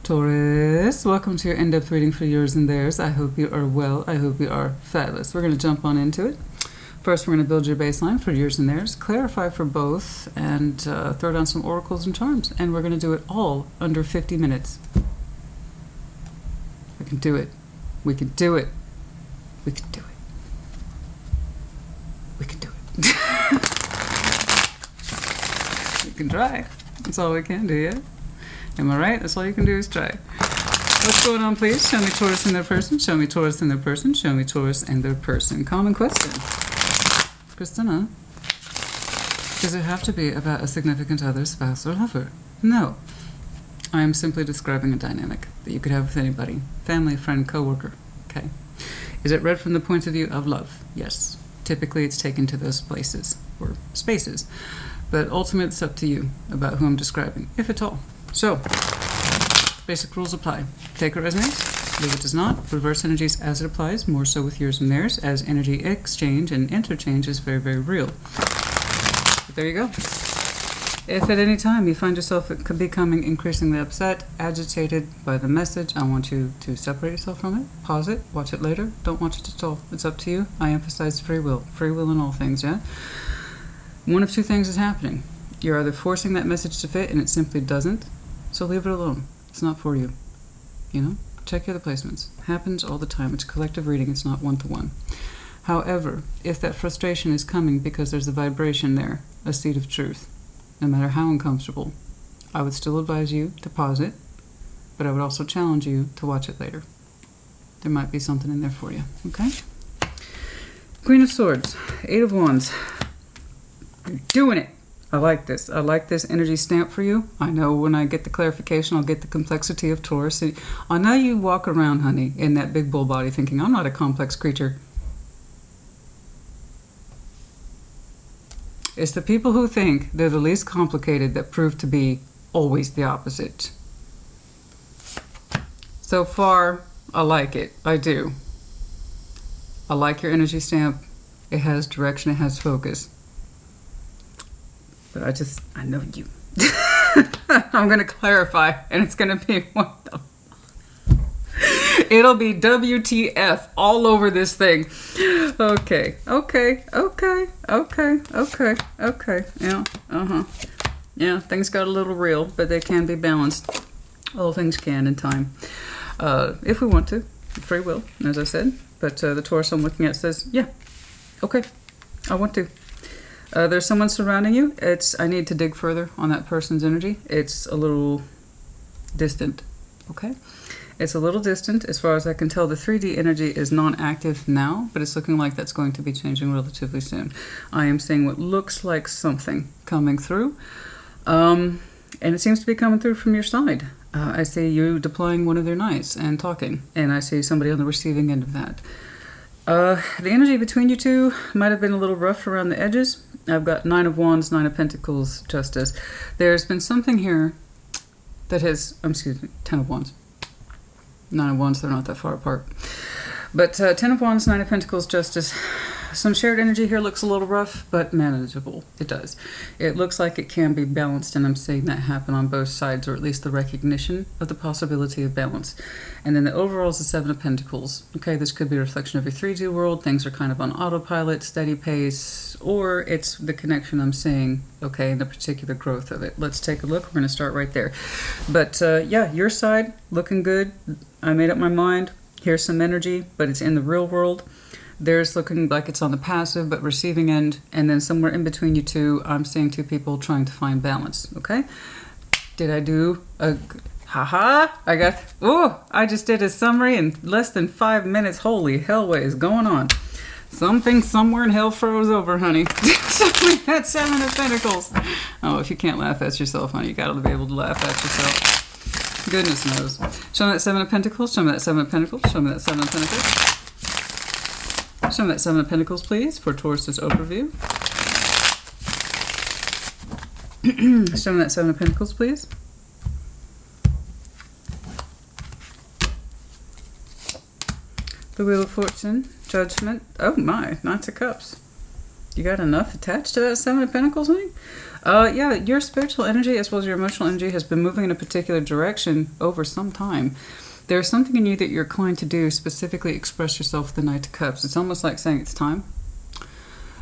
Taurus, welcome to your in-depth reading for yours and theirs. I hope you are well. I hope you are fabulous. We're going to jump on into it. First, we're going to build your baseline for yours and theirs, clarify for both, and throw down some oracles and charms. And we're going to do it all under 50 minutes. We can do it. We can do it. We can do it. We can do it. We can try. That's all we can do, yeah? Am I right? That's all you can do is try. What's going on, please? Show me Taurus in their person. Show me Taurus in their person. Show me Taurus in their person. Common question. Christina, does it have to be about a significant other, spouse, or lover? No. I am simply describing a dynamic that you could have with anybody. Family, friend, coworker. Okay. Is it read from the point of view of love? Yes. Typically, it's taken to those places or spaces. But ultimately, it's up to you about who I'm describing, if at all. So, basic rules apply. Take what resonates, leave what does not. Reverse energies as it applies, more so with yours and theirs, as energy exchange and interchange is very, very real. But there you go. If at any time you find yourself becoming increasingly upset, agitated by the message, I want you to separate yourself from it, pause it, watch it later. Don't watch it at all. It's up to you. I emphasize free will. Free will in all things, yeah? One of two things is happening. You're either forcing that message to fit and it simply doesn't, so leave it alone. It's not for you. You know? Check your other placements. Happens all the time. It's collective reading. It's not one-to-one. However, if that frustration is coming because there's a vibration there, a seed of truth, no matter how uncomfortable, I would still advise you to pause it, but I would also challenge you to watch it later. There might be something in there for you. Okay? Queen of Swords. Eight of Wands. You're doing it. I like this. I like this energy stamp for you. I know when I get the clarification, I'll get the complexity of Taurus. I know you walk around, honey, in that big bull body thinking, I'm not a complex creature. It's the people who think they're the least complicated that prove to be always the opposite. So far, I like it. I do. I like your energy stamp. It has direction. It has focus. But I know you. I'm going to clarify, and it's going to be it'll be WTF all over this thing. Okay. Yeah, Yeah, things got a little real, but they can be balanced. All things can in time. If we want to. Free will, as I said. But the Taurus I'm looking at says, yeah, okay, I want to. There's someone surrounding you. I need to dig further on that person's energy. It's a little distant, okay? It's a little distant. As far as I can tell, the 3D energy is non-active now, but it's looking like that's going to be changing relatively soon. I am seeing what looks like something coming through, and it seems to be coming through from your side. I see you deploying one of their knights and talking, and I see somebody on the receiving end of that. The energy between you two might have been a little rough around the edges. I've got 9 of Wands, 9 of Pentacles, Justice. There's been something here that has, 10 of Wands. 9 of Wands, they're not that far apart. But 10 of Wands, 9 of Pentacles, Justice. Some shared energy here looks a little rough, but manageable. It does. It looks like it can be balanced, and I'm seeing that happen on both sides, or at least the recognition of the possibility of balance. And then the overall is the 7 of Pentacles. Okay, this could be a reflection of your 3D world. Things are kind of on autopilot, steady pace, or it's the connection I'm seeing, okay, and the particular growth of it. Let's take a look. We're going to start right there. But yeah, your side, looking good. I made up my mind. Here's some energy, but it's in the real world. Theirs looking like it's on the passive but receiving end, and then somewhere in between you two, I'm seeing two people trying to find balance, okay? Did I do a... I just did a summary in less than 5 minutes. Holy hell, what is going on? Something somewhere in hell froze over, honey. That 7 of Pentacles. Oh, if you can't laugh at yourself, honey, you gotta be able to laugh at yourself. Goodness knows. Show me that 7 of Pentacles. Show me that 7 of Pentacles. Show me that 7 of Pentacles. Show me that 7 of Pentacles, please, for Taurus's overview. Show me that 7 of Pentacles, please. The Wheel of Fortune, Judgment. Oh my, Knights of Cups. You got enough attached to that 7 of Pentacles, honey? Yeah, your spiritual energy as well as your emotional energy has been moving in a particular direction over some time. There's something in you that you're inclined to do, specifically express yourself with the Knight of Cups. It's almost like saying it's time.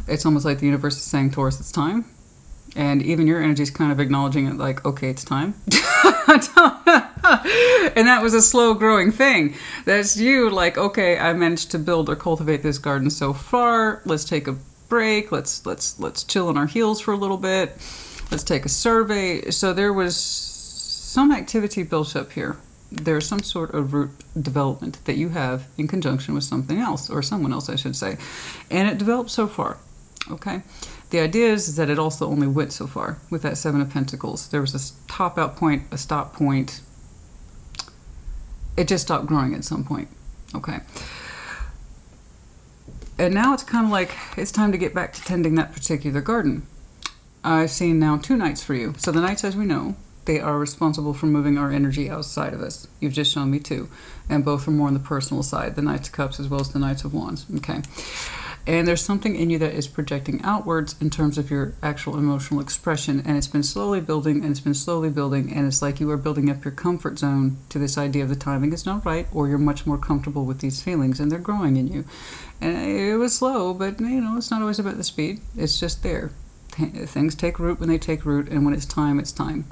It's almost like the universe is saying, Taurus, it's time. And even your energy is kind of acknowledging it like, okay, it's time. And that was a slow growing thing. That's you like, okay, I managed to build or cultivate this garden so far. Let's take a break. Let's chill on our heels for a little bit. Let's take a survey. So there was some activity built up here. There's some sort of root development that you have in conjunction with something else, or someone else, I should say. And it developed so far. Okay? The idea is that it also only went so far with that Seven of Pentacles. There was a top out point, a stop point. It just stopped growing at some point. Okay? And now it's kind of like it's time to get back to tending that particular garden. I've seen now 2 knights for you. So the knights, as we know, they are responsible for moving our energy outside of us. You've just shown me 2. And both are more on the personal side, the Knights of Cups as well as the Knights of Wands. Okay. And there's something in you that is projecting outwards in terms of your actual emotional expression. And it's been slowly building, and it's been slowly building. And it's like you are building up your comfort zone to this idea of the timing is not right, or you're much more comfortable with these feelings, and they're growing in you. And it was slow, but, you know, it's not always about the speed. It's just there. Things take root when they take root, and when it's time, it's time.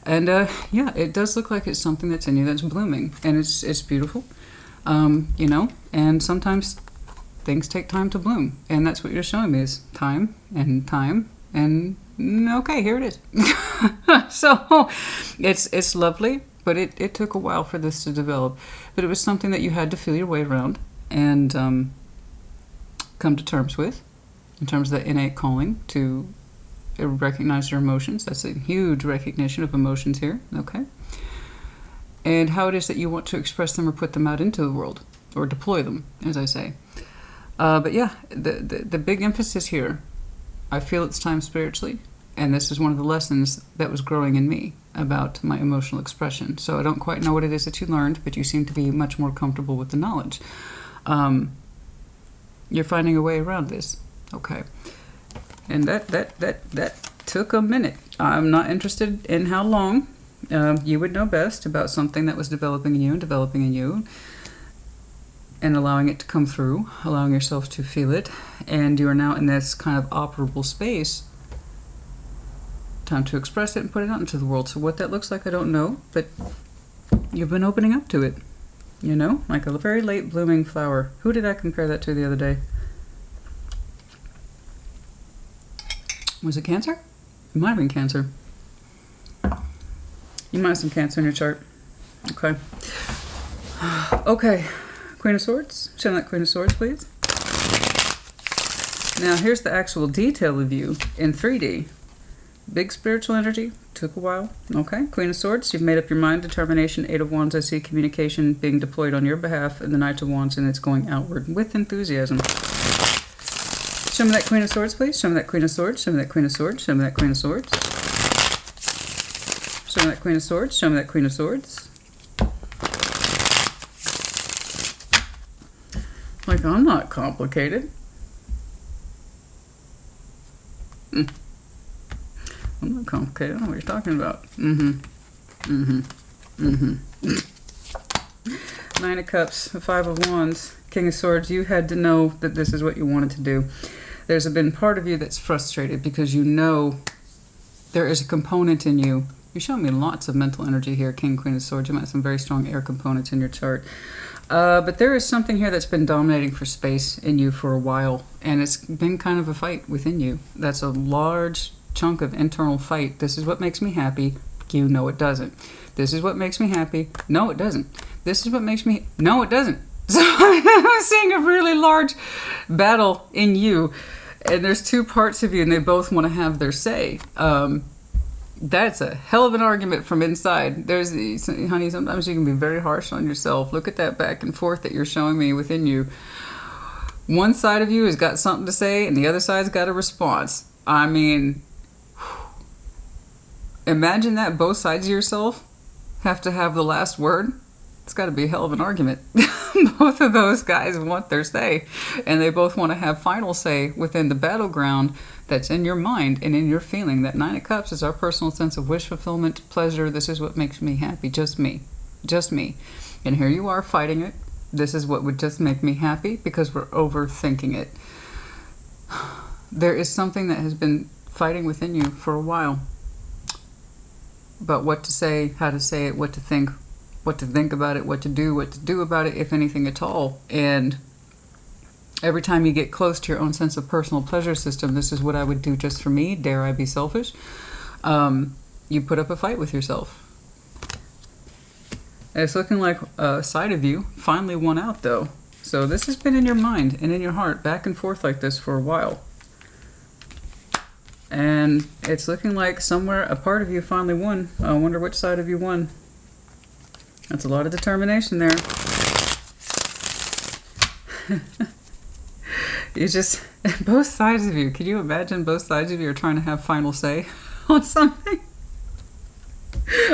And yeah, it does look like it's something that's in you that's blooming, and it's beautiful, you know. And sometimes things take time to bloom, and that's what you're showing me is time, and okay, here it is. So it's lovely, but it took a while for this to develop. But it was something that you had to feel your way around and come to terms with, in terms of the innate calling to recognize your emotions. That's a huge recognition of emotions here, okay? And how it is that you want to express them or put them out into the world, or deploy them, as I say. But yeah, the big emphasis here, I feel it's time spiritually, and this is one of the lessons that was growing in me about my emotional expression. So I don't quite know what it is that you learned, but you seem to be much more comfortable with the knowledge. You're finding a way around this, okay? And that took a minute. I'm not interested in how long. You would know best about something that was developing in you, and allowing it to come through, allowing yourself to feel it. And you are now in this kind of operable space. Time to express it and put it out into the world. So what that looks like, I don't know, but you've been opening up to it. You know, like a very late blooming flower. Who did I compare that to the other day? Was it Cancer? It might have been Cancer. You might have some Cancer in your chart. Okay. Okay. Queen of Swords. Show me that Queen of Swords, please. Now, here's the actual detail of you in 3D. Big spiritual energy. Took a while. Okay. Queen of Swords. You've made up your mind. Determination. 8 of Wands. I see communication being deployed on your behalf. And the Knight of Wands. And it's going outward with enthusiasm. Show me that Queen of Swords, please. Show me that Queen of Swords. Show me that Queen of Swords. Show me that Queen of Swords. Show me that Queen of Swords. Show me that Queen of Swords. Like, I'm not complicated. I'm not complicated. I don't know what you're talking about. Nine of Cups, 5 of Wands, King of Swords. You had to know that this is what you wanted to do. There's been part of you that's frustrated because you know there is a component in you. You show me lots of mental energy here, King, Queen of Swords. You might have some very strong air components in your chart. But there is something here that's been dominating for space in you for a while, and it's been kind of a fight within you. That's a large chunk of internal fight. This is what makes me happy. You know it doesn't. This is what makes me happy. No, it doesn't. This is what makes me... No, it doesn't. So I'm seeing a really large battle in you, and there's 2 parts of you, and they both want to have their say. That's a hell of an argument from inside. Honey, sometimes you can be very harsh on yourself. Look at that back and forth that you're showing me within you. One side of you has got something to say, and the other side's got a response. I mean, imagine that both sides of yourself have to have the last word. It's got to be a hell of an argument. Both of those guys want their say, and they both want to have final say within the battleground that's in your mind and in your feeling. That Nine of Cups is our personal sense of wish fulfillment, pleasure. This is what makes me happy. Just me. Just me. And here you are fighting it. This is what would just make me happy because we're overthinking it. There is something that has been fighting within you for a while about what to say, how to say it, what to think about it, what to do about it, if anything at all. And every time you get close to your own sense of personal pleasure system, this is what I would do just for me, dare I be selfish, you put up a fight with yourself. And it's looking like a side of you finally won out, though. So this has been in your mind and in your heart, back and forth like this for a while. And it's looking like somewhere a part of you finally won. I wonder which side of you won. That's a lot of determination there. You just, both sides of you, can you imagine both sides of you are trying to have final say on something?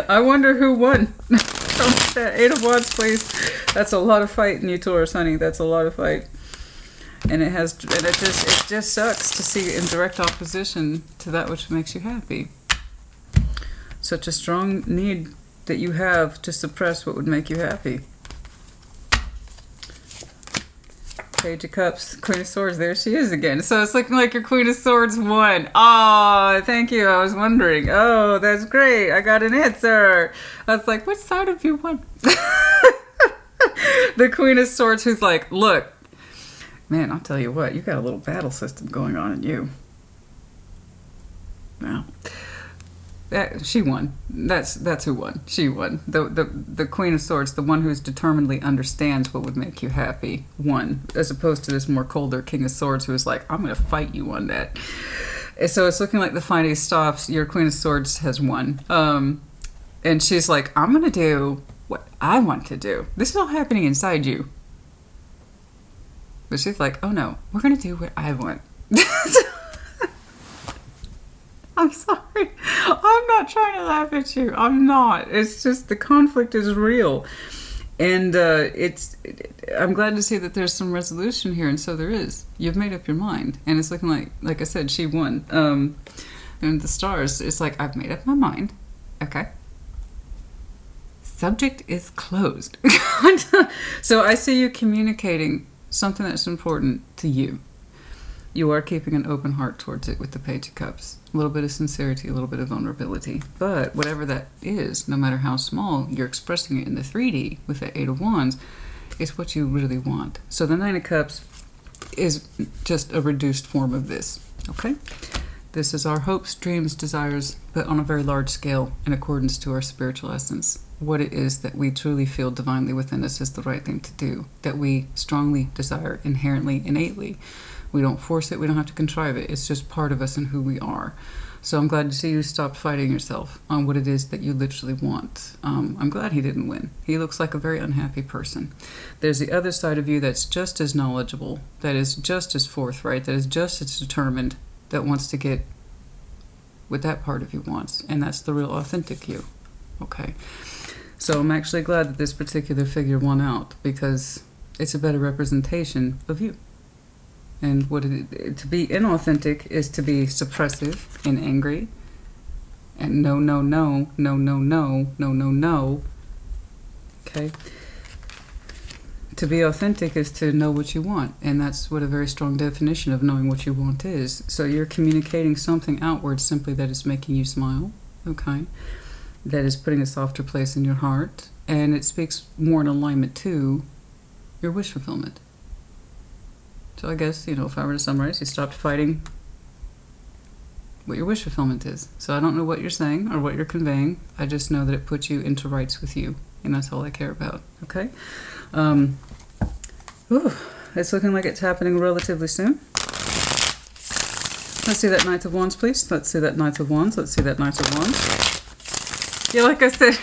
I wonder who won. That Eight of Wands, please. That's a lot of fight in you, Taurus, honey. That's a lot of fight. And it just sucks to see in direct opposition to that which makes you happy. Such a strong need that you have to suppress what would make you happy. Page of Cups, Queen of Swords, there she is again. So it's looking like your Queen of Swords won. Oh, thank you. I was wondering. Oh, that's great. I got an answer. I was like, which side of you won? The Queen of Swords, who's like, look, man, I'll tell you what, you got a little battle system going on in you. Now, she won. That's who won. She won. The Queen of Swords, the one who's determinedly understands what would make you happy, won. As opposed to this more colder King of Swords who is like, I'm going to fight you on that. So it's looking like the fighting stops. Your Queen of Swords has won. And she's like, I'm going to do what I want to do. This is all happening inside you. But she's like, oh no, we're going to do what I want. I'm sorry. I'm not trying to laugh at you. I'm not. It's just the conflict is real. And I'm glad to see that there's some resolution here. And so there is. You've made up your mind. And it's looking like I said, she won. And the stars, it's like, I've made up my mind. Okay. Subject is closed. So I see you communicating something that's important to you. You are keeping an open heart towards it with the Page of Cups. A little bit of sincerity, a little bit of vulnerability. But whatever that is, no matter how small, you're expressing it in the 3D with the Eight of Wands, is what you really want. So the Nine of Cups is just a reduced form of this, okay? This is our hopes, dreams, desires, but on a very large scale in accordance to our spiritual essence. What it is that we truly feel divinely within us is the right thing to do, that we strongly desire inherently, innately. We don't force it. We don't have to contrive it. It's just part of us and who we are. So I'm glad to see you stop fighting yourself on what it is that you literally want. I'm glad he didn't win. He looks like a very unhappy person. There's the other side of you that's just as knowledgeable, that is just as forthright, that is just as determined, that wants to get what that part of you wants. And that's the real authentic you. Okay. So I'm actually glad that this particular figure won out because it's a better representation of you. And what to be inauthentic is to be suppressive and angry. And no, no, no, no, no, no, no, no, no. Okay? To be authentic is to know what you want. And that's what a very strong definition of knowing what you want is. So you're communicating something outward simply that is making you smile. Okay? That is putting a softer place in your heart. And it speaks more in alignment to your wish fulfillment. So I guess, if I were to summarize, you stopped fighting what your wish fulfillment is. So I don't know what you're saying or what you're conveying. I just know that it puts you into rights with you. And that's all I care about. Okay? It's looking like it's happening relatively soon. Let's see that Knight of Wands, please. Let's see that Knight of Wands. Let's see that Knight of Wands. Yeah, like I said,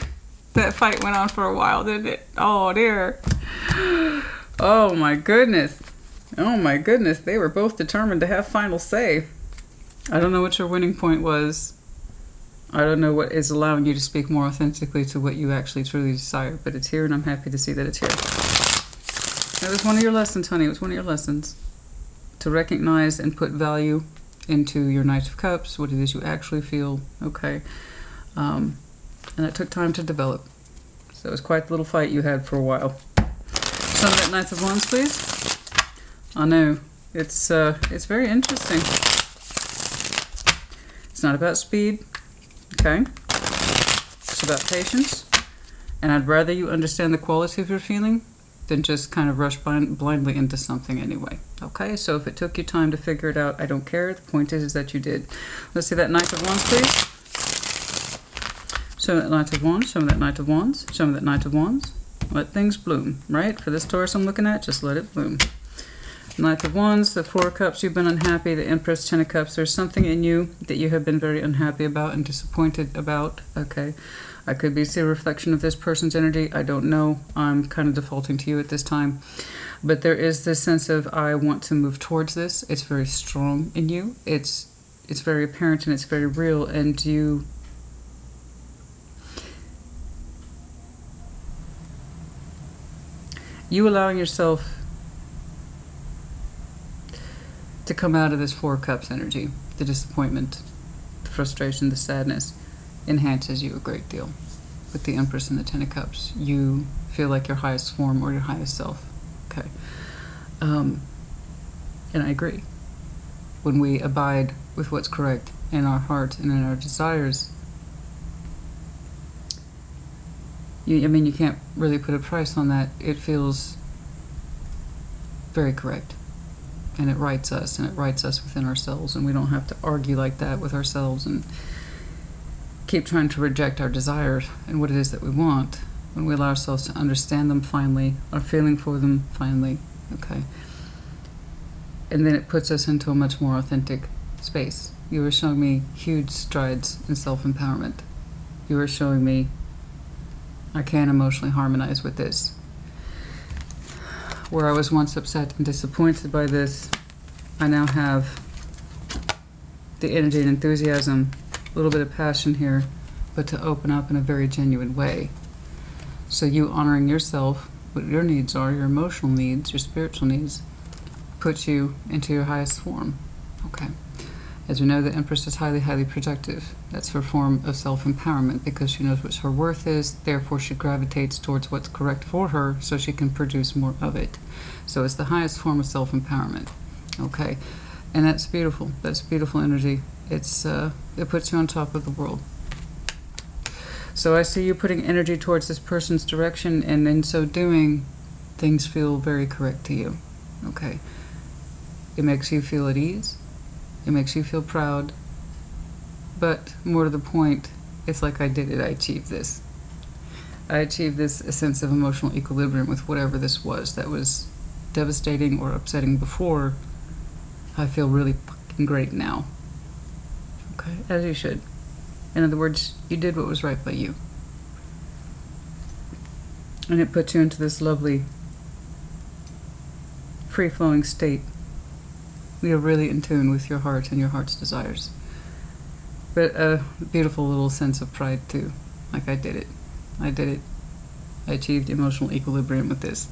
that fight went on for a while, didn't it? Oh, dear. Oh, my goodness. Oh my goodness, they were both determined to have final say. I don't know what your winning point was. I don't know what is allowing you to speak more authentically to what you actually truly desire, but it's here, and I'm happy to see that it's here. That was one of your lessons, honey. It was one of your lessons. To recognize and put value into your Knight of Cups, what it is you actually feel, okay? And that took time to develop. So it was quite the little fight you had for a while. Some of that Knight of Wands, please. I know. It's very interesting. It's not about speed, okay? It's about patience. And I'd rather you understand the quality of your feeling than just kind of rush blindly into something anyway. Okay, so if it took you time to figure it out, I don't care. The point is that you did. Let's see that Knight of Wands, please. Show me that Knight of Wands, show me that Knight of Wands, show me that Knight of Wands. Let things bloom, right? For this Taurus I'm looking at, just let it bloom. Knight of Wands, the Four of Cups, you've been unhappy. The Empress, Ten of Cups, there's something in you that you have been very unhappy about and disappointed about, okay? I could be seeing a reflection of this person's energy. I don't know. I'm kind of defaulting to you at this time. But there is this sense of, I want to move towards this. It's very strong in you. It's very apparent and it's very real. And you allowing yourself to come out of this Four of Cups energy, the disappointment, the frustration, the sadness, enhances you a great deal. With the Empress and the Ten of Cups, you feel like your highest form or your highest self. Okay. And I agree. When we abide with what's correct in our heart and in our desires, you can't really put a price on that. It feels very correct. And it rights us, and it rights us within ourselves, and we don't have to argue like that with ourselves and keep trying to reject our desires and what it is that we want when we allow ourselves to understand them finally, our feeling for them finally, okay? And then it puts us into a much more authentic space. You were showing me huge strides in self-empowerment. You were showing me I can emotionally harmonize with this. Where I was once upset and disappointed by this, I now have the energy and enthusiasm, a little bit of passion here, but to open up in a very genuine way. So you honoring yourself, what your needs are, your emotional needs, your spiritual needs, puts you into your highest form. Okay. As we know, the Empress is highly, highly projective. That's her form of self-empowerment because she knows what her worth is, therefore she gravitates towards what's correct for her so she can produce more of it. So it's the highest form of self-empowerment. Okay. And that's beautiful. That's beautiful energy. It puts you on top of the world. So I see you putting energy towards this person's direction, and in so doing, things feel very correct to you. Okay. It makes you feel at ease. It makes you feel proud. But more to the point, it's like I did it. I achieved this. I achieved this a sense of emotional equilibrium with whatever this was that was devastating or upsetting before. I feel really fucking great now. Okay, as you should. In other words, you did what was right by you. And it puts you into this lovely, free-flowing state. We are really in tune with your heart and your heart's desires. But a beautiful little sense of pride, too. Like, I did it. I did it. I achieved emotional equilibrium with this.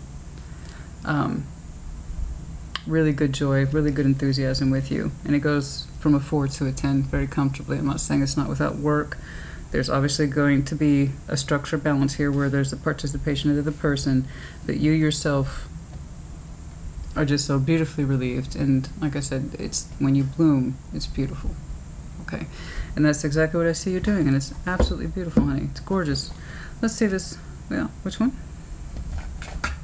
Really good joy, really good enthusiasm with you. And it goes from a 4 to a 10 very comfortably. I'm not saying it's not without work. There's obviously going to be a structure balance here where there's the participation of the person, but you yourself are just so beautifully relieved. And like I said, it's when you bloom, it's beautiful. Okay. And that's exactly what I see you doing. And it's absolutely beautiful, honey. It's gorgeous. Let's see this. Yeah, which one?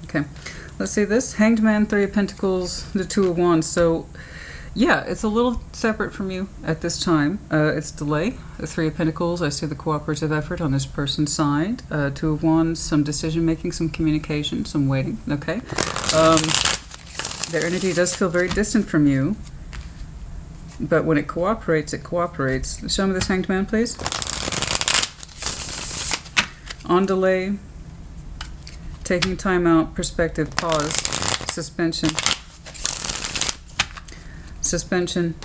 Okay. Let's see this. Hanged Man, Three of Pentacles, the Two of Wands. So, yeah, it's a little separate from you at this time. It's delay. The Three of Pentacles, I see the cooperative effort on this person's side. Two of Wands, some decision-making, some communication, some waiting. Okay. Their energy does feel very distant from you. But when it cooperates, it cooperates. Show me this Hanged Man, please. On delay. Taking time out, perspective, pause, suspension. Suspension.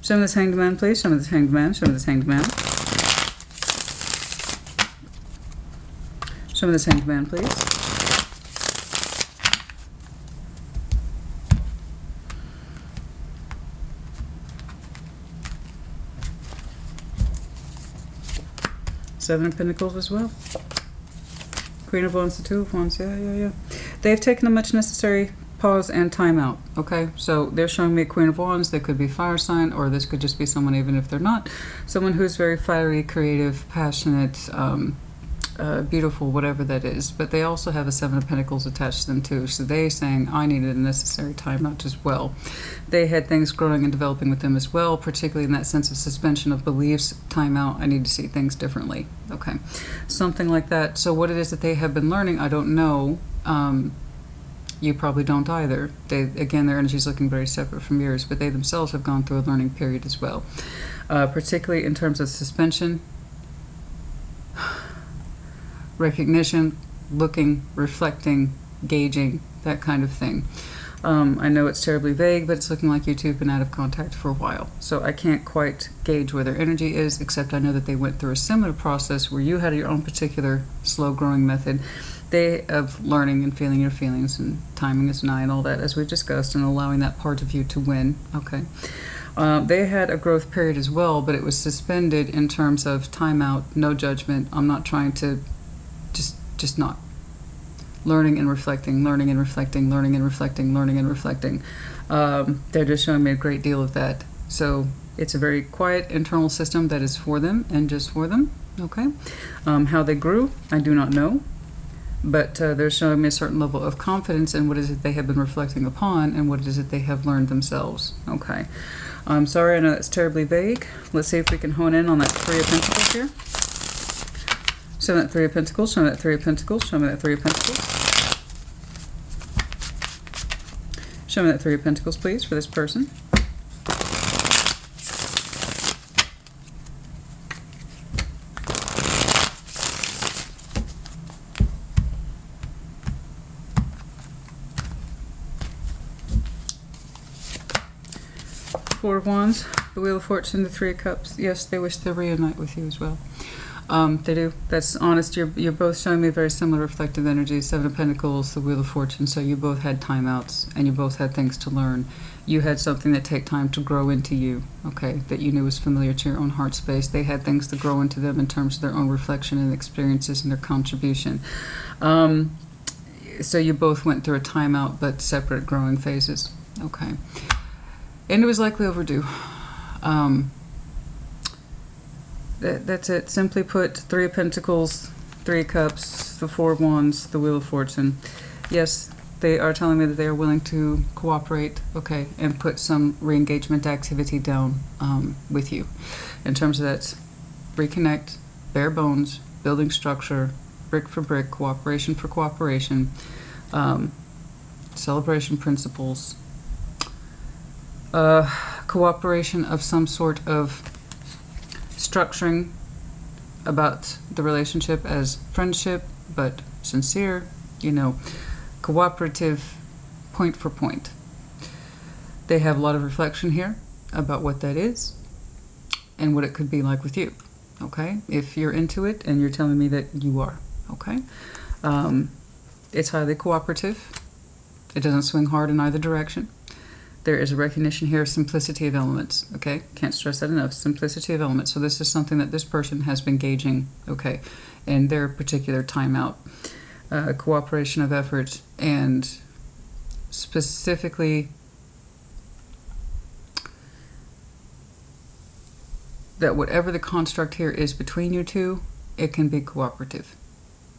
Show me this Hanged Man, please. Show me this Hanged Man. Show me this Hanged Man. Show me this Hanged Man, please. Seven of Pentacles as well. Queen of Wands, the Two of Wands. Yeah. They've taken a much necessary pause and time out. Okay, so they're showing me a Queen of Wands. They could be fire sign, or this could just be someone, even if they're not, someone who's very fiery, creative, passionate, beautiful, whatever that is. But they also have a Seven of Pentacles attached to them too. So they're saying, I needed a necessary timeout as well. They had things growing and developing with them as well, particularly in that sense of suspension of beliefs, timeout. I need to see things differently. Okay, something like that. So what it is that they have been learning, I don't know. You probably don't either. Again, their energy is looking very separate from yours, but they themselves have gone through a learning period as well. Particularly in terms of suspension, recognition, looking, reflecting, gauging, that kind of thing. I know it's terribly vague, but it's looking like you two have been out of contact for a while. So I can't quite gauge where their energy is, except I know that they went through a similar process where you had your own particular slow-growing method. They of learning and feeling your feelings, and timing is nigh and all that, as we've discussed, and allowing that part of you to win. Okay. They had a growth period as well, but it was suspended in terms of timeout, no judgment. I'm not trying to just not. Learning and reflecting, learning and reflecting, learning and reflecting, learning and reflecting. They're just showing me a great deal of that. So it's a very quiet internal system that is for them and just for them. Okay. How they grew, I do not know. But they're showing me a certain level of confidence in what is it they have been reflecting upon and what is it they have learned themselves. Okay. I'm sorry, I know that's terribly vague. Let's see if we can hone in on that Three of Pentacles here. Show me that Three of Pentacles, show me that Three of Pentacles, show me that Three of Pentacles. Show me that Three of Pentacles, please, for this person. Four of Wands, the Wheel of Fortune, the Three of Cups. Yes, they wish to reunite with you as well. They do. That's honest. You're both showing me very similar reflective energy. Seven of Pentacles, the Wheel of Fortune. So you both had timeouts and you both had things to learn. You had something that take time to grow into you, okay, that you knew was familiar to your own heart space. They had things to grow into them in terms of their own reflection and experiences and their contribution. So you both went through a timeout but separate growing phases, okay. And it was likely overdue. That's it. Simply put, Three of Pentacles, Three of Cups, the Four of Wands, the Wheel of Fortune. Yes, they are telling me that they are willing to cooperate, okay, and put some re-engagement activity down with you. In terms of that, reconnect, bare bones, building structure, brick for brick, cooperation for cooperation, celebration principles, cooperation of some sort of structuring about the relationship as friendship, but sincere, you know, cooperative, point for point. They have a lot of reflection here about what that is and what it could be like with you, okay? If you're into it and you're telling me that you are, okay? It's highly cooperative. It doesn't swing hard in either direction. There is a recognition here of simplicity of elements, okay? Can't stress that enough, simplicity of elements. So this is something that this person has been gauging, okay, in their particular timeout. Cooperation of effort, and specifically that whatever the construct here is between you two, it can be cooperative,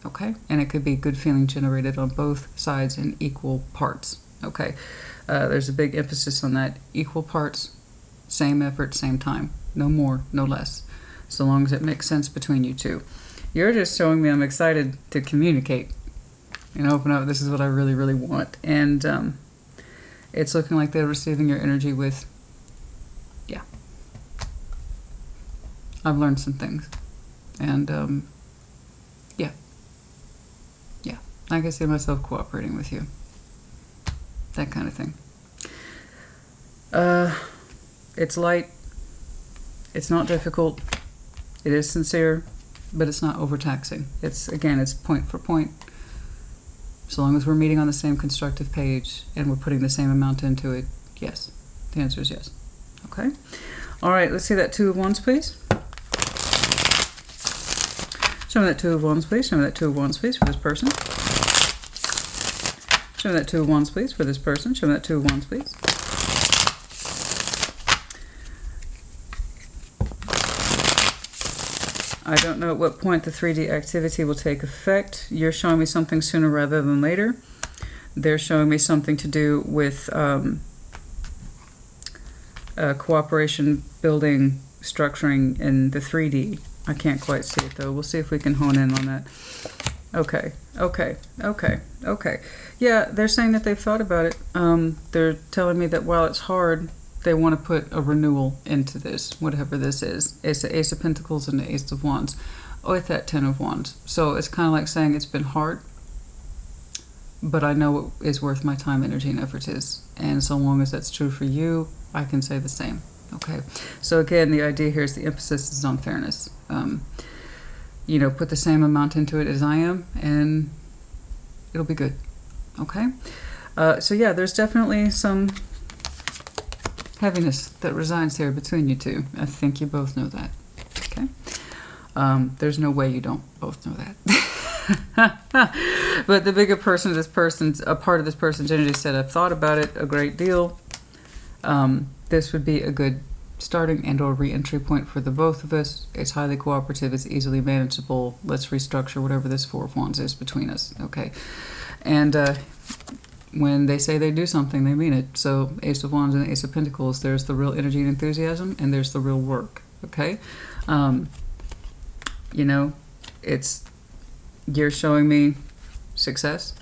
okay? And it could be good feeling generated on both sides in equal parts, okay? There's a big emphasis on that. Equal parts, same effort, same time. No more, no less. So long as it makes sense between you two. You're just showing me I'm excited to communicate and open up. This is what I really, really want. And it's looking like they're receiving your energy with, yeah. I've learned some things. And, yeah. Yeah. I can see myself cooperating with you. That kind of thing. It's light, It's not difficult. It is sincere, but it's not overtaxing. It's, again, it's point for point. So long as we're meeting on the same constructive page and we're putting the same amount into it, yes. The answer is yes. Okay? All right, let's see that Two of Wands, please. Show me that Two of Wands, please. Show me that Two of Wands, please, for this person. Show me that Two of Wands, please, for this person. Show me that Two of Wands, please. I don't know at what point the 3D activity will take effect. You're showing me something sooner rather than later. They're showing me something to do with cooperation, building, structuring in the 3D. I can't quite see it though. We'll see if we can hone in on that. Okay, okay, okay, okay. Yeah, they're saying that they've thought about it. They're telling me that while it's hard, they want to put a renewal into this, whatever this is. It's the Ace of Pentacles and the Ace of Wands with that Ten of Wands. So it's kind of like saying it's been hard, but I know it is worth my time, energy, and effort is. And so long as that's true for you, I can say the same. Okay. So again, the idea here is the emphasis is on fairness. You know, put the same amount into it as I am, and it'll be good. Okay. So yeah, there's definitely some heaviness that resides there between you two. I think you both know that. Okay. There's no way you don't both know that. But the bigger person, a part of this person's energy said, I've thought about it a great deal. This would be a good starting and or re-entry point for the both of us. It's highly cooperative. It's easily manageable. Let's restructure whatever this Four of Wands is between us. Okay. And when they say they do something, they mean it. So Ace of Wands and Ace of Pentacles, there's the real energy and enthusiasm, and there's the real work. Okay. You know, you're showing me success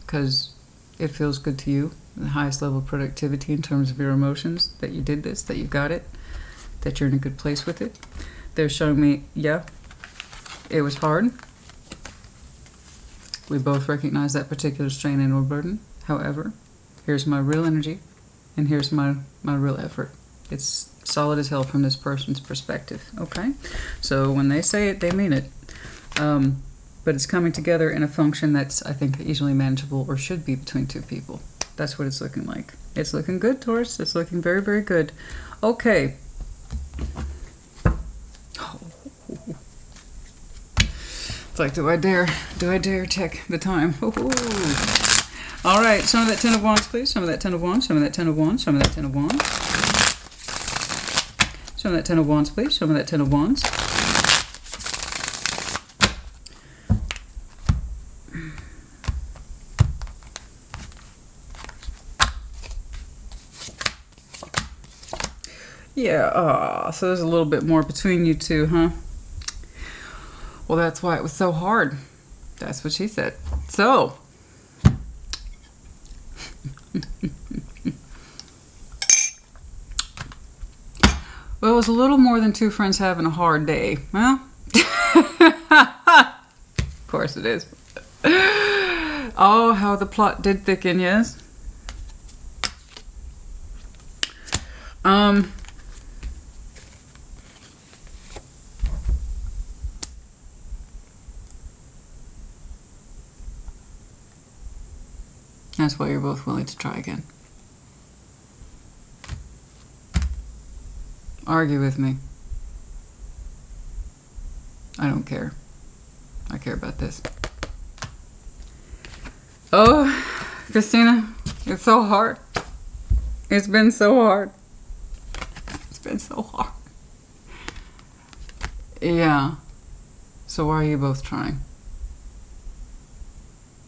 because it feels good to you, the highest level of productivity in terms of your emotions, that you did this, that you got it, that you're in a good place with it. They're showing me, yeah, it was hard. We both recognize that particular strain and or burden. However, here's my real energy, and here's my real effort. It's solid as hell from this person's perspective, okay? So when they say it, they mean it. But it's coming together in a function that's, I think, easily manageable, or should be, between two people. That's what it's looking like. It's looking good, Taurus. It's looking very, very good. Okay. It's like, do I dare check the time? All right, show me that Ten of Wands, please. Show me that Ten of Wands. Show me that Ten of Wands. Show me that Ten of Wands. Show me that Ten of Wands, please. Show me that Ten of Wands. Yeah, so there's a little bit more between you two, huh? Well, that's why it was so hard. That's what she said. So, well, it was a little more than two friends having a hard day. Well, of course it is. Oh, how the plot did thicken, yes? That's why you're both willing to try again. Argue with me. I don't care. I care about this. Oh, Christina, it's so hard. It's been so hard. It's been so hard. Yeah. So why are you both trying?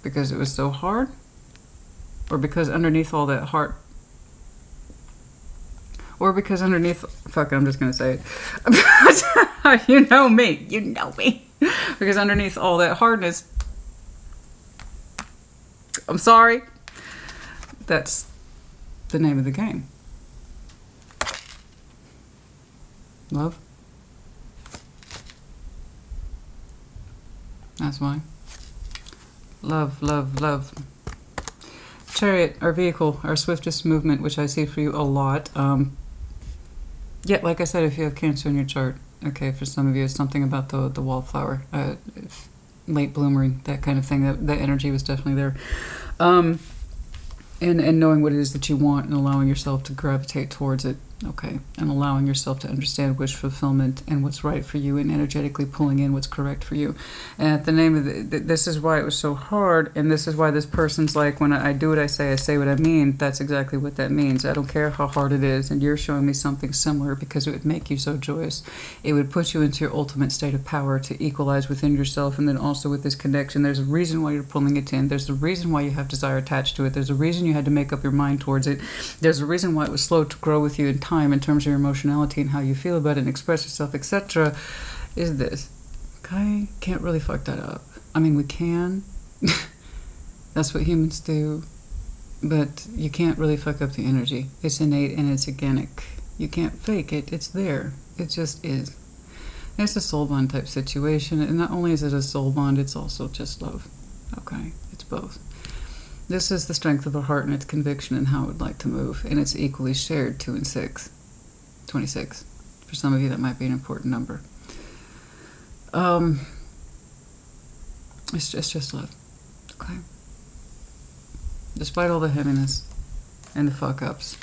Because it was so hard? Or because underneath all that heart, or because underneath, fuck it, I'm just gonna say it. You know me. Because underneath all that hardness, I'm sorry, that's the name of the game. Love. That's why. Love, love, love. Chariot, our vehicle, our swiftest movement, which I see for you a lot. Yeah, like I said, if you have Cancer in your chart, okay, for some of you, it's something about the wallflower, late bloomer, that kind of thing. That energy was definitely there. And knowing what it is that you want and allowing yourself to gravitate towards it, okay, and allowing yourself to understand wish fulfillment and what's right for you and energetically pulling in what's correct for you. And the name of this is why it was so hard, and this is why this person's like, when I do what I say what I mean. That's exactly what that means. I don't care how hard it is, and you're showing me something similar because it would make you so joyous. It would put you into your ultimate state of power to equalize within yourself, and then also with this connection, there's a reason why you're pulling it in. There's a reason why you have desire attached to it. There's a reason you had to make up your mind towards it. There's a reason why it was slow to grow with you in time in terms of your emotionality and how you feel about it and express yourself, etc. Is this. Okay? Can't really fuck that up. I mean, we can. That's what humans do. But you can't really fuck up the energy. It's innate and it's organic. You can't fake it. It's there. It just is. It's a soul bond type situation. And not only is it a soul bond, it's also just love. Okay? It's both. This is the strength of the heart and its conviction and how it would like to move. And it's equally shared, 2 and 6. 26. For some of you, that might be an important number. It's just love. Okay? Despite all the heaviness and the fuck-ups.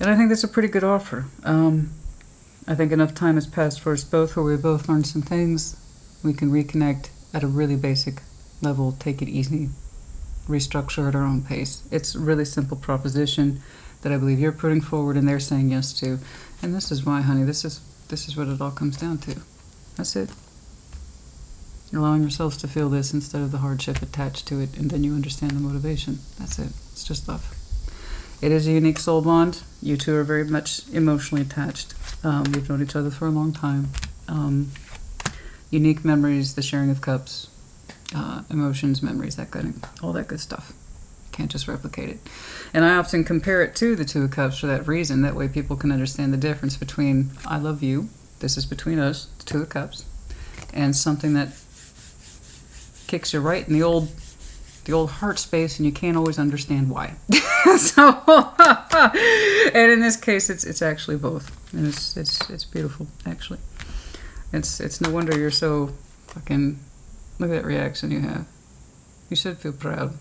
And I think that's a pretty good offer. I think enough time has passed for us both where we both learned some things. We can reconnect at a really basic level, take it easy, restructure at our own pace. It's a really simple proposition that I believe you're putting forward and they're saying yes to. And this is why, honey, this is what it all comes down to. That's it. You're allowing yourselves to feel this instead of the hardship attached to it, and then you understand the motivation. That's it. It's just love. It is a unique soul bond. You two are very much emotionally attached. We've known each other for a long time. Unique memories, the sharing of cups, emotions, memories, that kind of, all that good stuff. Can't just replicate it. And I often compare it to the 2 of Cups for that reason. That way people can understand the difference between I love you, this is between us, the 2 of Cups, and something that kicks you right in the old heart space, and you can't always understand why. So, and in this case, it's actually both, and it's beautiful. Actually, it's no wonder you're so fucking. Look at that reaction you have. You should feel proud.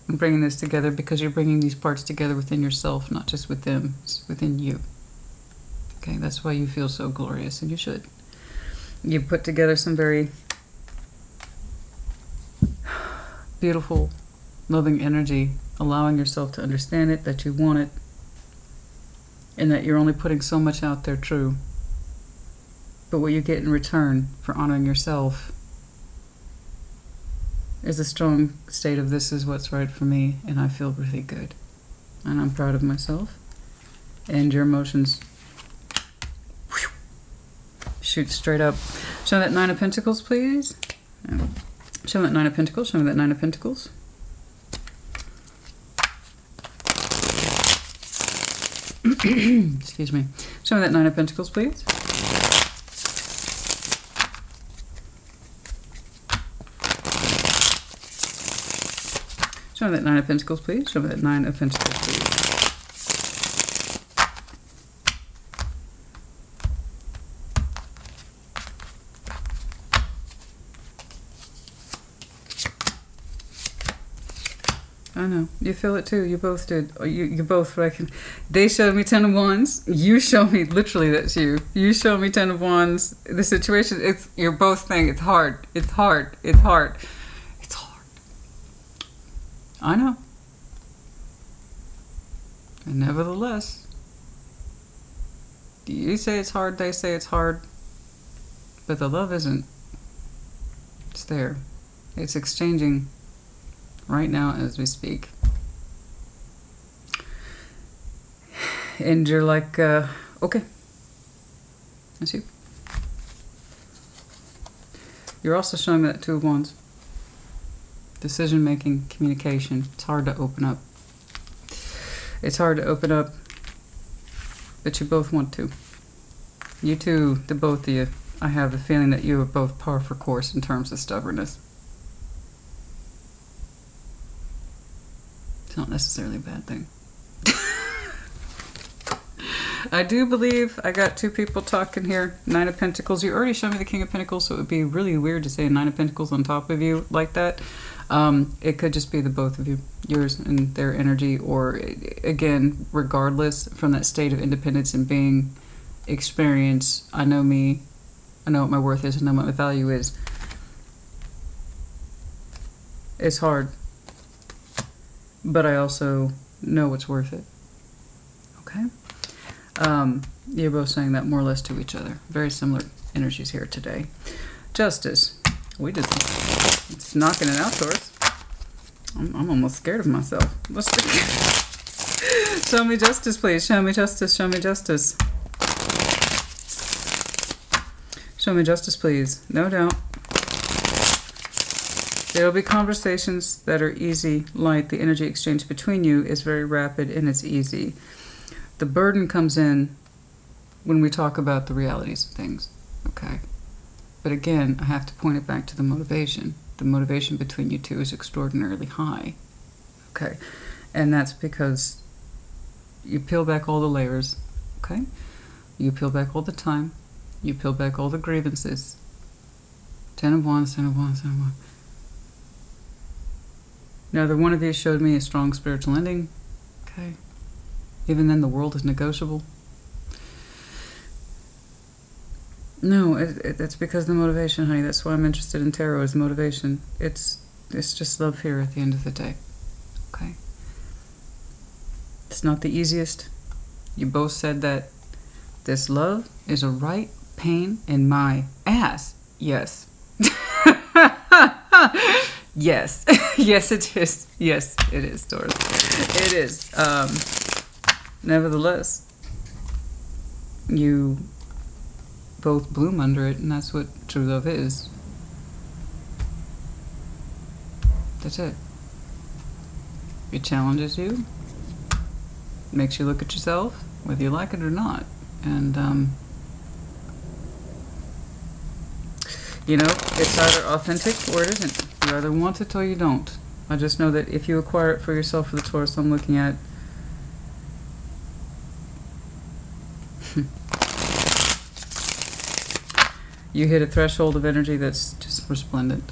I'm bringing this together because you're bringing these parts together within yourself, not just with them, it's within you. Okay, that's why you feel so glorious, and you should. You put together some very beautiful, loving energy, allowing yourself to understand it, that you want it, and that you're only putting so much out there true. But what you get in return for honoring yourself is a strong state of this is what's right for me, and I feel really good. And I'm proud of myself. And your emotions shoot straight up. Show me that 9 of Pentacles, please. Show me that 9 of Pentacles. Show me that 9 of Pentacles. Excuse me. Show me that 9 of Pentacles, please. Show me that 9 of Pentacles, please. Show me that 9 of Pentacles, please. I know. You feel it too. You both did. You both reckon. They showed me 10 of Wands. You show me, literally that's you. You show me 10 of Wands. The situation, you're both saying it's hard. It's hard. It's hard. It's hard. I know. And nevertheless, you say it's hard, they say it's hard, but the love isn't. It's there. It's exchanging right now as we speak. And you're like, okay. That's you. You're also showing me that 2 of Wands. Decision making, communication. It's hard to open up. It's hard to open up, but you both want to. You two, the both of you, I have the feeling that you are both par for course in terms of stubbornness. It's not necessarily a bad thing. I do believe I got two people talking here. Nine of Pentacles. You already showed me the King of Pentacles, so it would be really weird to say a Nine of Pentacles on top of you like that. It could just be the both of you, yours and their energy, or again, regardless from that state of independence and being experienced. I know me. I know what my worth is. I know what my value is. It's hard, but I also know what's worth it. Okay? You're both saying that more or less to each other. Very similar energies here today. Justice. We did some. It's knocking it out, Taurus. I'm almost scared of myself. Let's see. Show me justice, please. Show me justice. Show me justice. Show me justice, please. No doubt. There will be conversations that are easy, light. The energy exchange between you is very rapid and it's easy. The burden comes in when we talk about the realities of things, okay? But again, I have to point it back to the motivation. The motivation between you two is extraordinarily high, okay? And that's because you peel back all the layers, okay? You peel back all the time. You peel back all the grievances. 10 of Wands, 10 of Wands, 10 of Wands. Neither one of you showed me a strong spiritual ending. Okay. Even then, the world is negotiable. No, it's because of the motivation, honey. That's why I'm interested in tarot, is motivation. It's just love here at the end of the day. Okay. It's not the easiest. You both said that this love is a right pain in my ass. Yes. Yes. Yes, it is. Yes, it is, Taurus. It is. Nevertheless, you both bloom under it, and that's what true love is. That's it. It challenges you, makes you look at yourself, whether you like it or not. And, you know, it's either authentic or it isn't. You either want it or you don't. I just know that if you acquire it for yourself for the Taurus I'm looking at, you hit a threshold of energy that's just resplendent.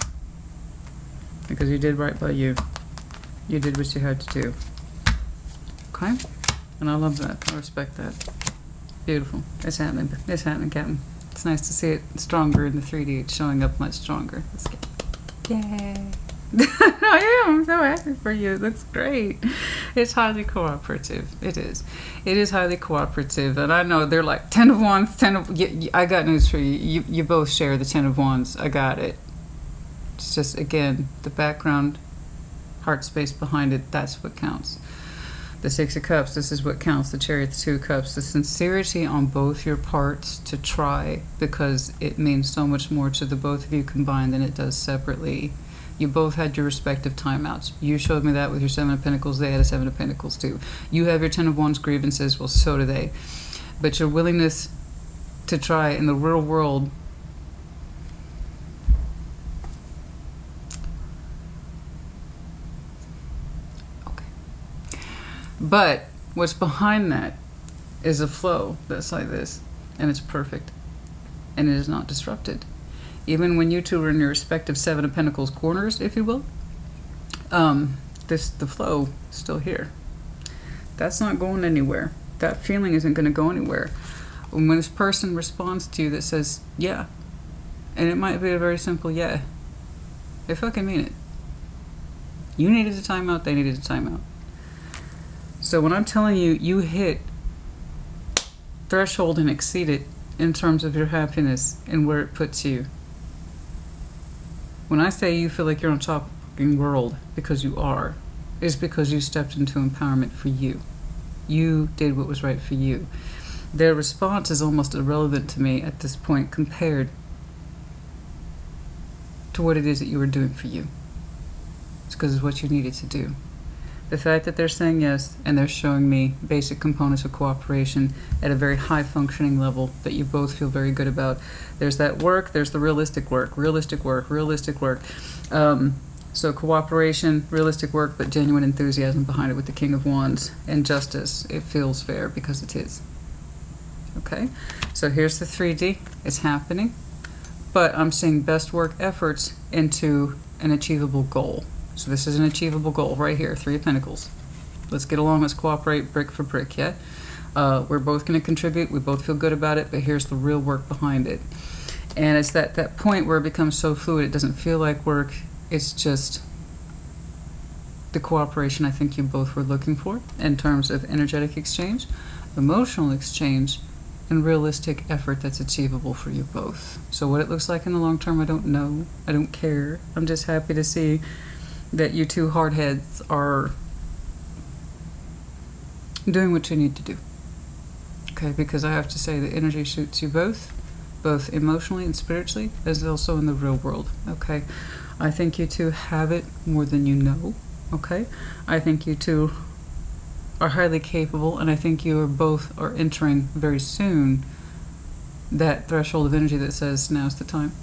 Because you did right by you. You did what you had to do. Okay? And I love that. I respect that. Beautiful. It's happening. It's happening, Captain. It's nice to see it stronger in the 3D. It's showing up much stronger. Let's get... Yay. I am. I'm so happy for you. That's great. It's highly cooperative. It is. It is highly cooperative. And I know they're like 10 of Wands, 10 of... I got news for you. You both share the 10 of Wands. I got it. It's just, again, the background, heart space behind it, that's what counts. The 6 of Cups, this is what counts. The Chariot, the 2 of Cups. The sincerity on both your parts to try, because it means so much more to the both of you combined than it does separately. You both had your respective timeouts. You showed me that with your 7 of Pentacles. They had a 7 of Pentacles too. You have your 10 of Wands grievances. Well, so do they. But your willingness to try in the real world... But what's behind that is a flow that's like this, and it's perfect, and it is not disrupted. Even when you two are in your respective 7 of Pentacles corners, if you will, the flow is still here. That's not going anywhere. That feeling isn't going to go anywhere. When this person responds to you that says, yeah, and it might be a very simple yeah, they fucking mean it. You needed a timeout, they needed a timeout. So when I'm telling you, you hit threshold and exceed it in terms of your happiness and where it puts you. When I say you feel like you're on top of the fucking world, because you are, it's because you stepped into empowerment for you. You did what was right for you. Their response is almost irrelevant to me at this point compared to what it is that you were doing for you. It's because it's what you needed to do. The fact that they're saying yes, and they're showing me basic components of cooperation at a very high functioning level that you both feel very good about. There's that work, there's the realistic work, realistic work, realistic work. So cooperation, realistic work, but genuine enthusiasm behind it with the King of Wands. And justice, it feels fair because it is. Okay, so here's the 3D. It's happening. But I'm seeing best work efforts into an achievable goal. So this is an achievable goal right here, 3 of Pentacles. Let's get along, let's cooperate brick for brick, yeah? We're both going to contribute, we both feel good about it, but here's the real work behind it. And it's that point where it becomes so fluid, it doesn't feel like work, it's just the cooperation I think you both were looking for in terms of energetic exchange, emotional exchange, and realistic effort that's achievable for you both. So what it looks like in the long term, I don't know. I don't care. I'm just happy to see that you two hardheads are doing what you need to do. Okay, because I have to say the energy suits you both emotionally and spiritually, as also in the real world. Okay, I think you two have it more than you know. Okay, I think you two are highly capable, and I think you are both are entering very soon that threshold of energy that says now's the time.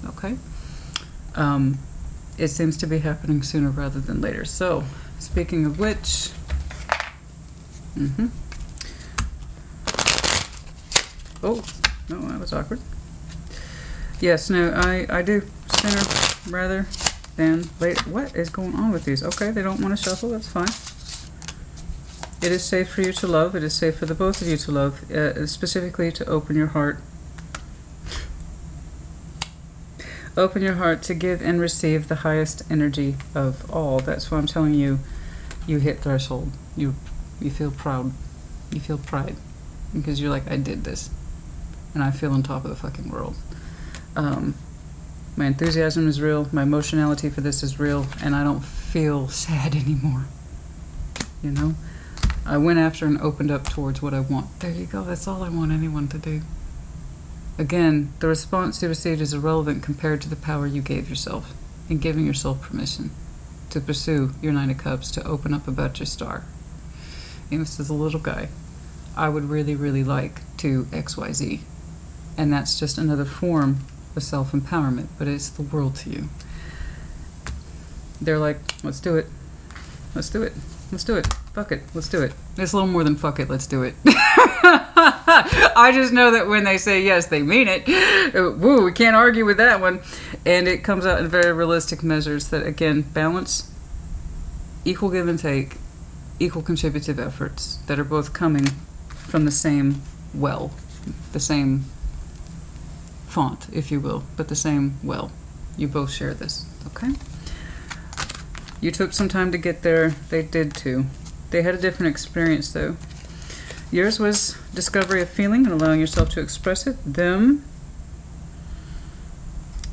Okay, it seems to be happening sooner rather than later. So speaking of which, oh no, that was awkward. Yes, no, I do sooner rather than later. What is going on with these? Okay, they don't want to shuffle, that's fine. It is safe for you to love. It is safe for the both of you to love, specifically to open your heart. Open your heart to give and receive the highest energy of all. That's why I'm telling you, you hit threshold. You feel proud. You feel pride. Because you're like, I did this. And I feel on top of the fucking world. My enthusiasm is real. My emotionality for this is real. And I don't feel sad anymore. You know? I went after and opened up towards what I want. There you go. That's all I want anyone to do. Again, the response you received is irrelevant compared to the power you gave yourself in giving yourself permission to pursue your 9 of Cups, to open up about your star. And this is a little guy. I would really, really like to XYZ. And that's just another form of self-empowerment, but it's the world to you. They're like, let's do it. Let's do it. Let's do it. Fuck it. Let's do it. It's a little more than fuck it. Let's do it. I just know that when they say yes, they mean it. Woo, we can't argue with that one. And it comes out in very realistic measures that, again, balance, equal give and take, equal contributive efforts that are both coming from the same well, the same font, if you will, but the same well. You both share this, okay? You took some time to get there. They did too. They had a different experience though. Yours was discovery of feeling and allowing yourself to express it. Them,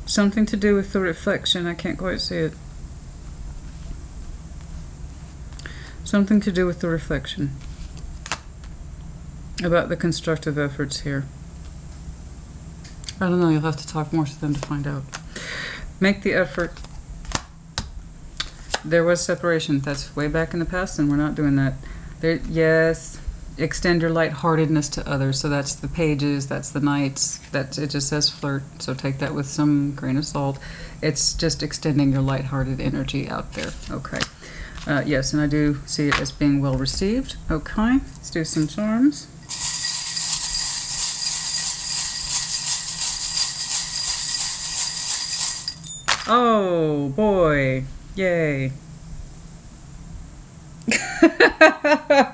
something to do with the reflection. I can't quite see it. Something to do with the reflection about the constructive efforts here. I don't know. You'll have to talk more to them to find out. Make the effort. There was separation. That's way back in the past, and we're not doing that. There, yes, extend your lightheartedness to others. So that's the pages, that's the knights. It just says flirt. So take that with some grain of salt. It's just extending your lighthearted energy out there. Okay. Yes, and I do see it as being well received. Okay. Let's do some charms. Oh boy. Yay.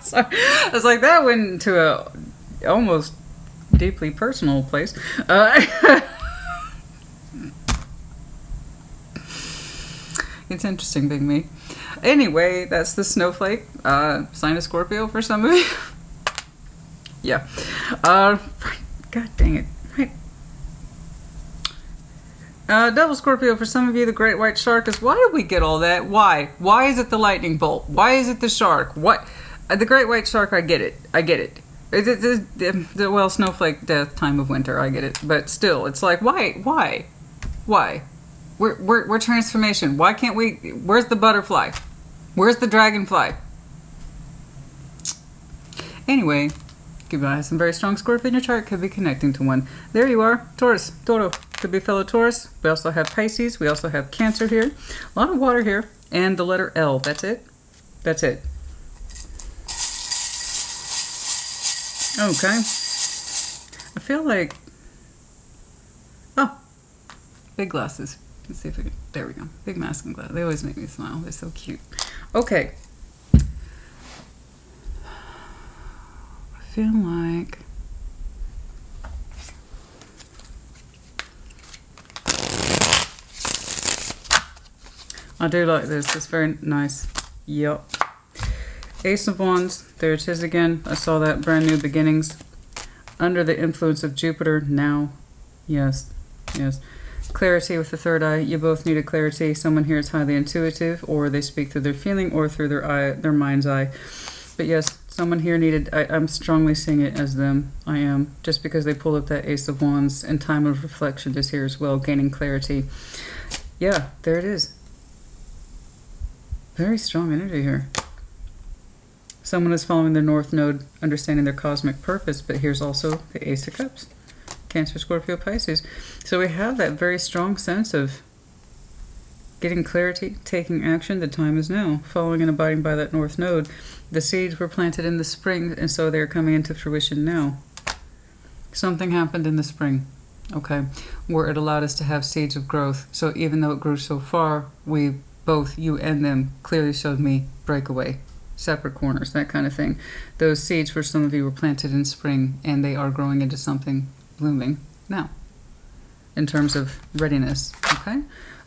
Sorry. I was like, that went into a almost deeply personal place. It's interesting being me. Anyway, that's the snowflake. Sign of Scorpio for some of you. Yeah. God dang it. Right. Double Scorpio for some of you. The great white shark is... Why did we get all that? Why? Why is it the lightning bolt? Why is it the shark? What? The great white shark, I get it. I get it. Well, snowflake death, time of winter, I get it. But still, it's like, why? We're transformation. Why can't we... Where's the butterfly? Where's the dragonfly? Anyway, keep an eye on some very strong Scorpio in your chart. Could be connecting to one. There you are. Taurus. Toro. Could be fellow Taurus. We also have Pisces. We also have Cancer here. A lot of water here. And the letter L. That's it. That's it. Okay. I feel like, oh, big glasses. Let's see if we can, there we go. Big masculine glasses. They always make me smile. They're so cute. Okay. I feel like I do like this. It's very nice. Yup. Ace of Wands. There it is again. I saw that. Brand new beginnings. Under the influence of Jupiter now. Yes. Yes. Clarity with the third eye. You both needed clarity. Someone here is highly intuitive, or they speak through their feeling or through their mind's eye. But yes, someone here needed, I'm strongly seeing it as them. I am. Just because they pulled up that Ace of Wands, and time of reflection is here as well, gaining clarity. Yeah, there it is. Very strong energy here. Someone is following their North Node, understanding their cosmic purpose, but here's also the Ace of Cups. Cancer, Scorpio, Pisces. So we have that very strong sense of getting clarity, taking action. The time is now. Following and abiding by that North Node. The seeds were planted in the spring, and so they're coming into fruition now. Something happened in the spring, okay, where it allowed us to have seeds of growth. So even though it grew so far, we both, you and them, clearly showed me breakaway, separate corners, that kind of thing. Those seeds for some of you were planted in spring, and they are growing into something blooming now in terms of readiness. Okay,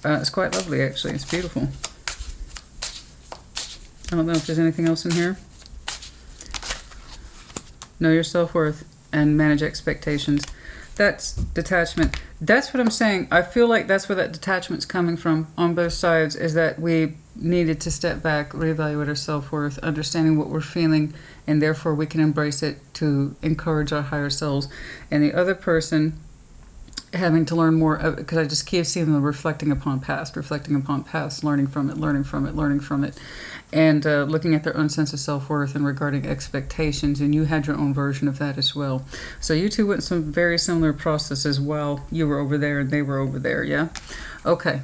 it's quite lovely, actually. It's beautiful. I don't know if there's anything else in here. Know your self-worth and manage expectations. That's detachment. That's what I'm saying. I feel like that's where that detachment's coming from on both sides, is that we needed to step back, reevaluate our self-worth, understanding what we're feeling, and therefore we can embrace it to encourage our higher selves. And the other person having to learn more, because I just keep seeing them reflecting upon past, learning from it, and looking at their own sense of self-worth and regarding expectations. And you had your own version of that as well. So you two went some very similar processes while you were over there and they were over there, yeah? Okay.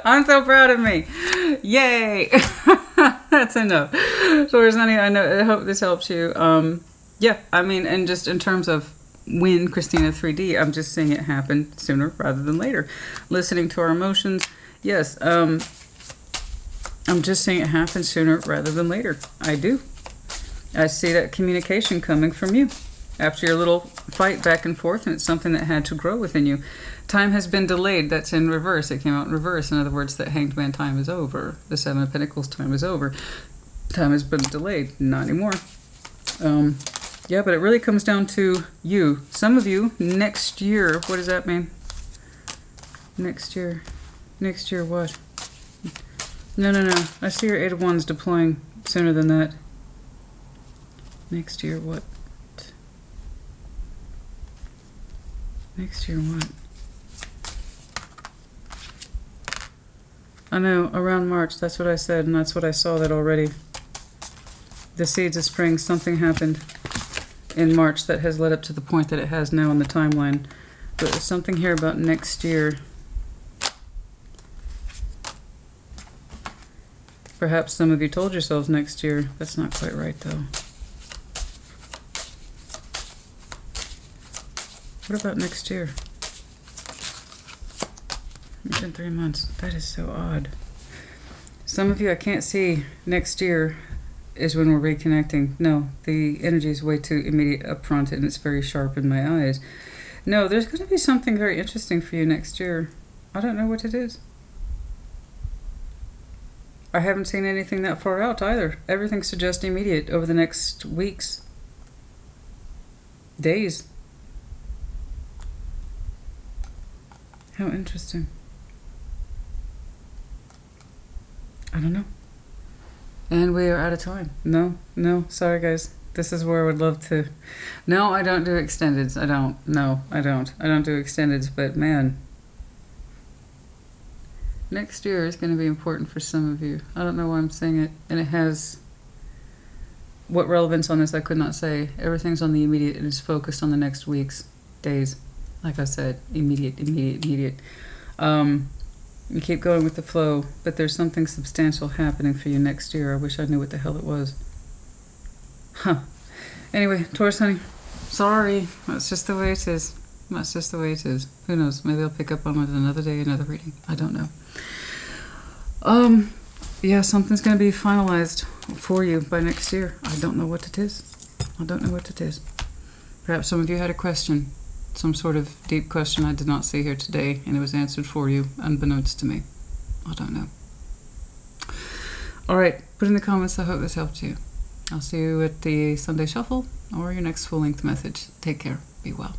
I'm so proud of me. Yay. That's enough. Taurus, honey, I hope this helps you. Yeah, I mean, and just in terms of when Christina 3D, I'm just seeing it happen sooner rather than later. Listening to our emotions, yes, I'm just seeing it happen sooner rather than later. I do. I see that communication coming from you after your little fight back and forth, and it's something that had to grow within you. Time has been delayed. That's in reverse. It came out in reverse. In other words, that Hanged Man time is over. The Seven of Pentacles time is over. Time has been delayed. Not anymore. Yeah, but it really comes down to you. Some of you, next year, what does that mean? Next year. Next year what? No. I see your Eight of Wands deploying sooner than that. Next year what? Next year what? I know, around March, that's what I said, and that's what I saw that already. The seeds of spring, something happened in March that has led up to the point that it has now in the timeline. But there's something here about next year. Perhaps some of you told yourselves next year. That's not quite right, though. What about next year? It's in 3 months. That is so odd. Some of you, I can't see next year is when we're reconnecting. No, the energy is way too immediate up front, and it's very sharp in my eyes. No, there's going to be something very interesting for you next year. I don't know what it is. I haven't seen anything that far out either. Everything suggests immediate over the next weeks. Days. How interesting. I don't know. And we are out of time. No, sorry guys. This is where I would love to... No, I don't do extendeds. I don't. No, I don't. I don't do extendeds, but man. Next year is going to be important for some of you. I don't know why I'm saying it. And it has... What relevance on this I could not say. Everything's on the immediate. It is focused on the next weeks, days. Like I said, immediate. You keep going with the flow, but there's something substantial happening for you next year. I wish I knew what the hell it was. Huh. Anyway, Taurus, honey, sorry. That's just the way it is. That's just the way it is. Who knows? Maybe I'll pick up on it another day, another reading. I don't know. Yeah, something's going to be finalized for you by next year. I don't know what it is. I don't know what it is. Perhaps some of you had a question, some sort of deep question I did not see here today, and it was answered for you, unbeknownst to me. I don't know. All right, put in the comments. I hope this helped you. I'll see you at the Sunday Shuffle or your next full-length message. Take care. Be well.